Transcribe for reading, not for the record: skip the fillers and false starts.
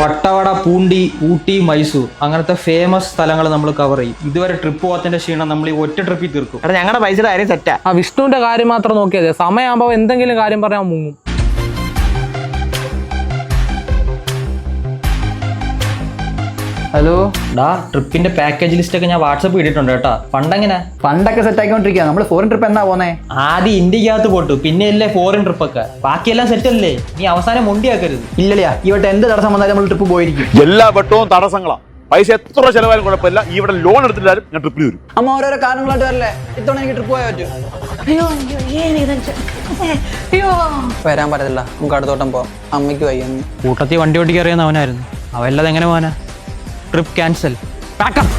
വട്ടവട, പൂണ്ടി, ഊട്ടി, മൈസൂർ അങ്ങനത്തെ ഫേമസ് സ്ഥലങ്ങൾ നമ്മൾ കവർ ചെയ്യും. ഇതുവരെ ട്രിപ്പ് പോകാത്തതിന്റെ ക്ഷീണം നമ്മൾ ഈ ഒറ്റ ട്രിപ്പിൽ തീർക്കും. എടാ ഞങ്ങളുടെ പൈസയുടെ കാര്യം സെറ്റാ. ആ വിഷ്ണുവിന്റെ കാര്യം മാത്രം നോക്കിയാൽ മതി. സമയമാകുമ്പോൾ എന്തെങ്കിലും കാര്യം പറയാൻ മുങ്ങും. ഹലോ ഡാ, ട്രിപ്പിന്റെ പാക്കേജ് ലിസ്റ്റ് ഒക്കെ ഞാൻ വാട്സപ്പ് ഇട്ടിട്ടുണ്ട് കേട്ടാ. ഫണ്ട് എങ്ങനെ? ഫണ്ടൊക്കെ സെറ്റ് ആക്കിക്കൊണ്ടിരിക്കുക. നമ്മൾ ഫോറിൻ ട്രിപ്പ് എന്നാ പോന്നേ? ആദ്യം ഇന്ത്യക്കകത്ത് പോട്ടു, പിന്നെ അല്ലേ ഫോറിൻ ട്രിപ്പ് ഒക്കെ. ബാക്കിയെല്ലാം സെറ്റ് അല്ലേ? നീ അവസാനം മൊണ്ടിയാക്കരുത്. ഇല്ലല്ലയാ, ഈ വട്ടം എന്ത് തടസ്സം വന്നാലും നമ്മൾ ട്രിപ്പ് പോയിരിക്കും. എല്ലാ വട്ടവും തടസ്സങ്ങളാ. പൈസ എത്ര ചെലവായാലും കുഴപ്പമില്ല. ഇവിടെ ലോൺ എടുത്തിട്ടാലും ഞാൻ ട്രിപ്പിൽ വരും. അമ്മ ഓരോരോ കാരണങ്ങളായിട്ട് വരല്ലേ. ഇത്തവണ എനിക്ക് ട്രിപ്പ് പോയാൽ പറ്റും. വരാൻ പറ്റത്തില്ല. നമുക്ക് അടുത്തോട്ടം പോവാം. അമ്മയ്ക്ക് വയ്യെന്ന്. കൂട്ടത്തിൽ വണ്ടി ഓടിക്കാൻ അറിയാവുന്ന അവനായിരുന്നു. അവല്ലാതെ എങ്ങനെ പോകാനാ? Trip cancel. പാക്കപ്പ്.